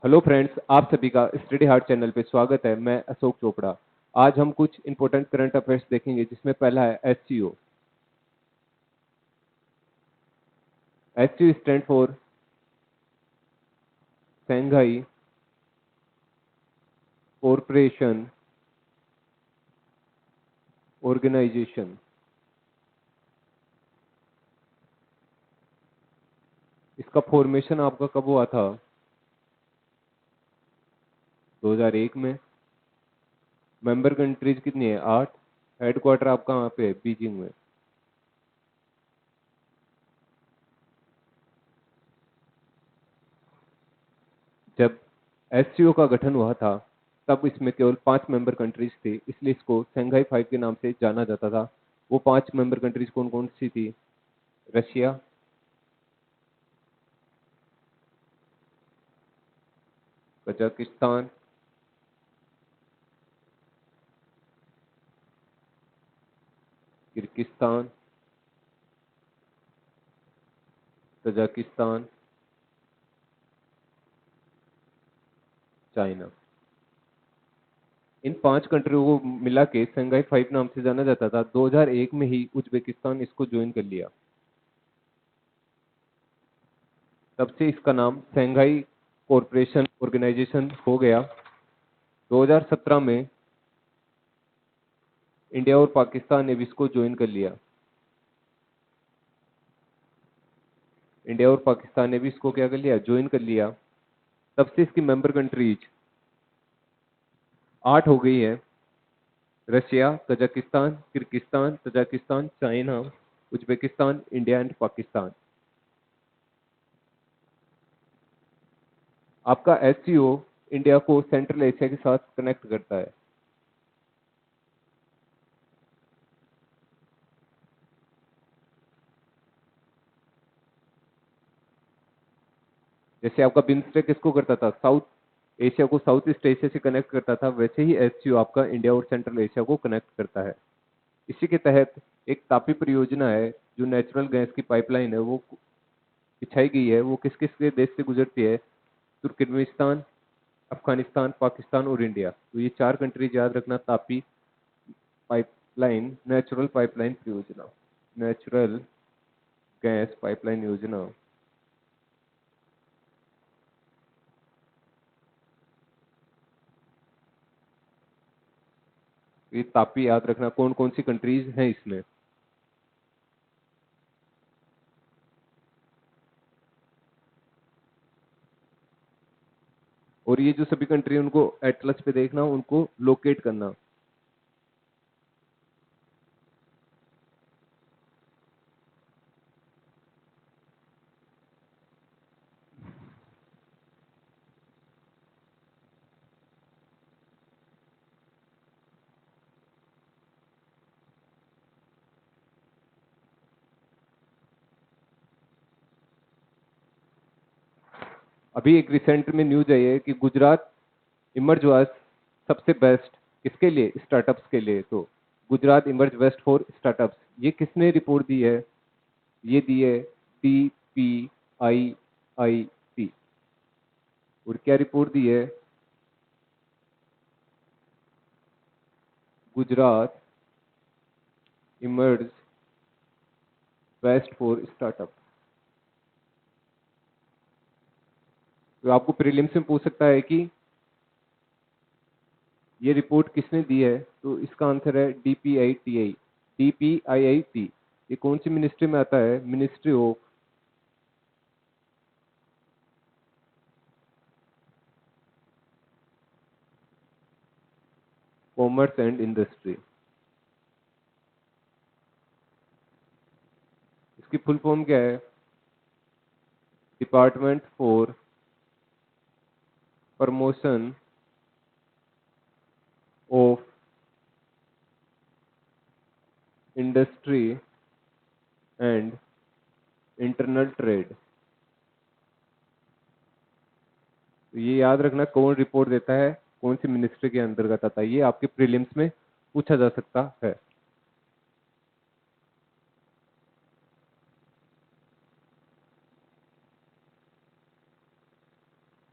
Hello friends, आप सभी का स्टडी हार्ट चैनल पे स्वागत है। मैं अशोक चोपड़ा। आज हम कुछ इंपॉर्टेंट करंट अफेयर्स देखेंगे, जिसमें पहला है SCO. SCO stand for Shanghai corporation organisation. इसका फॉर्मेशन आपका कब हुआ था? 2001 में। मेंबर कंट्रीज कितनी है? 8। हेडक्वार्टर आपका कहाँ पे है? बीजिंग में। जब एससीओ का गठन हुआ था तब इसमें केवल 5 मेंबर कंट्रीज थी, इसलिए इसको शंघाई 5 के नाम से जाना जाता था। वो 5 मेंबर कंट्रीज कौन कौन सी थी? Russia, Kazakhstan, Kyrgyzstan, Tajikistan, China. इन 5 कंट्रियों को मिला के शंघाई 5 नाम से जाना जाता था। 2001 में ही उज्बेकिस्तान इसको ज्वाइन कर लिया, तब से इसका नाम शंघाई कॉरपोरेशन ऑर्गेनाइजेशन हो गया। 2017 में इंडिया और पाकिस्तान ने भी इसको ज्वाइन कर लिया। इंडिया और पाकिस्तान ने भी इसको क्या कर लिया? ज्वाइन कर लिया। तब से इसकी मेंबर कंट्रीज 8 हो गई है। Russia, Kazakhstan, Kyrgyzstan, Tajikistan, China, Uzbekistan, India and Pakistan. आपका एससीओ इंडिया को सेंट्रल एशिया के साथ कनेक्ट करता है। जैसे आपका बिम्स्टेक किसको करता था? साउथ एशिया को साउथ ईस्ट एशिया से कनेक्ट करता था, वैसे ही एससीओ आपका इंडिया और सेंट्रल एशिया को कनेक्ट करता है। इसी के तहत एक तापी परियोजना है, जो नेचुरल गैस की पाइपलाइन है, वो बिछाई गई है। वो किस किस के देश से गुजरती है? तुर्कमेनिस्तान, अफगानिस्तान, पाकिस्तान और इंडिया। तो ये 4 कंट्रीज याद रखना। तापी पाइपलाइन, नेचुरल पाइपलाइन परियोजना, नेचुरल गैस पाइपलाइन योजना। ये तापी याद रखना। कौन कौन सी कंट्रीज हैं इसमें? और ये जो सभी कंट्री उनको एटलस पे देखना, उनको लोकेट करना। अभी एक रिसेंट में न्यूज आई है कि गुजरात इमर्ज हुआ सबसे बेस्ट किसके लिए? स्टार्टअप्स के लिए। तो Gujarat emerge best for startups, ये किसने रिपोर्ट दी है? ये दी है DPIIT। और क्या रिपोर्ट दी है? Gujarat emerge best for startup. तो आपको प्रीलिम्स में पूछ सकता है कि ये रिपोर्ट किसने दी है, तो इसका आंसर है DPITI। DPIIT ये कौन सी मिनिस्ट्री में आता है? Ministry of commerce and industry. इसकी फुल फॉर्म क्या है? Department for promotion of industry and internal trade. तो ये याद रखना, कौन रिपोर्ट देता है, कौन सी मिनिस्ट्री के अंतर्गत आता है। ये आपके प्रीलिम्स में पूछा जा सकता है।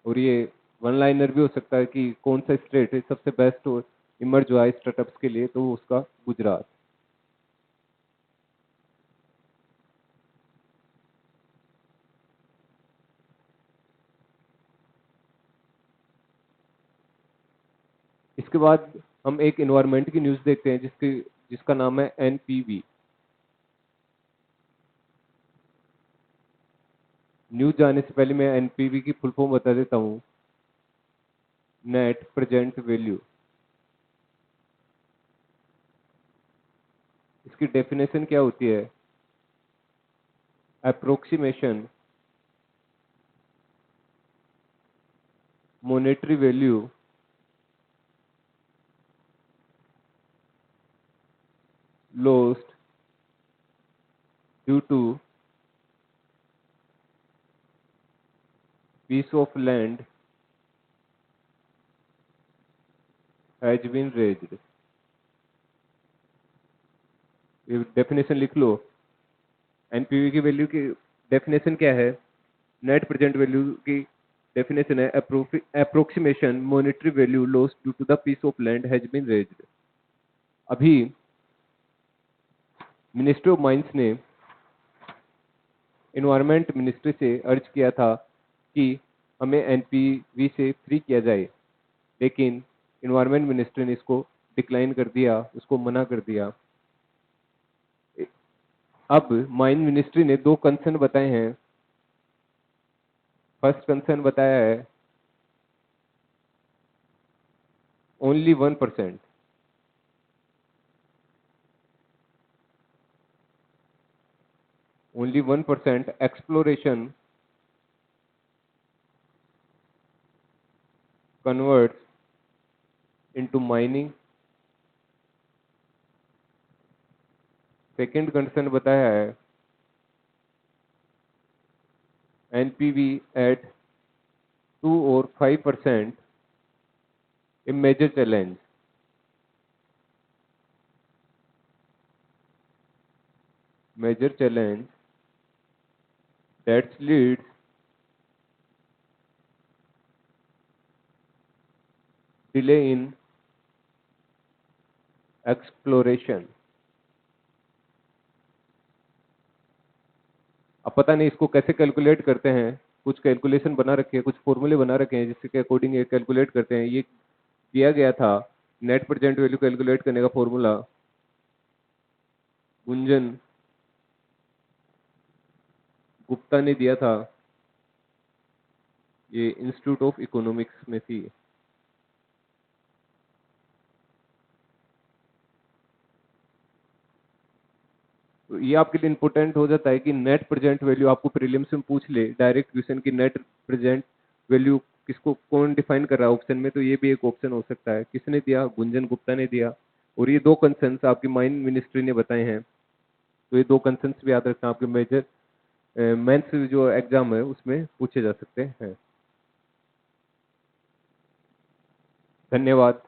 और ये वन लाइनर भी हो सकता है कि कौन सा स्टेट है सबसे बेस्ट और इमर्ज हुआ है स्टार्टअप्स के लिए, तो उसका गुजरात। इसके बाद हम एक इन्वायरमेंट की न्यूज़ देखते हैं जिसका नाम है एनपीवी। न्यूज़ जाने से पहले मैं एनपीवी की फुल फॉर्म बता देता हूँ। Net present value. इसकी डेफिनेशन क्या होती है? Approximation monetary value lost due to piece of land has been raised। ये डेफिनेशन लिख लो। एनपीवी की वैल्यू की डेफिनेशन क्या है? नेट प्रेजेंट वैल्यू की डेफिनेशन है approximation monetary value lost due to the piece of land has been raised. अभी मिनिस्ट्री ऑफ माइंस ने इन्वायरमेंट मिनिस्ट्री से अर्ज किया था कि हमें एनपीवी से फ्री किया जाए, लेकिन इन्वायरमेंट मिनिस्ट्री ने इसको डिक्लाइन कर दिया, उसको मना कर दिया। अब माइन मिनिस्ट्री ने दो कंसर्न बताए हैं। फर्स्ट कंसर्न बताया है only 1%। Only 1% exploration converts into mining. Second concern बताया है एनपीवी एट 2 और 5% a major challenge. Major challenge that leads delay in exploration. अब पता नहीं इसको कैसे कैलकुलेट करते हैं, कुछ कैलकुलेशन बना रखे हैं, कुछ फॉर्मूले बना रखे हैं जिसके अकॉर्डिंग ये कैलकुलेट करते हैं। ये किया गया था नेट प्रेजेंट वैल्यू कैलकुलेट करने का फॉर्मूला गुंजन गुप्ता ने दिया था। ये इंस्टीट्यूट ऑफ इकोनॉमिक्स में थी। तो ये आपके लिए इंपॉर्टेंट हो जाता है कि नेट प्रेजेंट वैल्यू आपको प्रीलिम्स में पूछ ले डायरेक्ट क्वेश्चन की नेट प्रेजेंट वैल्यू किसको कौन डिफाइन कर रहा है ऑप्शन में, तो ये भी एक ऑप्शन हो सकता है। किसने दिया? गुंजन गुप्ता ने दिया। और ये दो कंसर्न्स आपकी माइन मिनिस्ट्री ने बताए हैं, तो ये दो कंसर्न्स भी याद रखना, आपके मेजर मेंस जो एग्जाम है उसमें पूछे जा सकते हैं। धन्यवाद।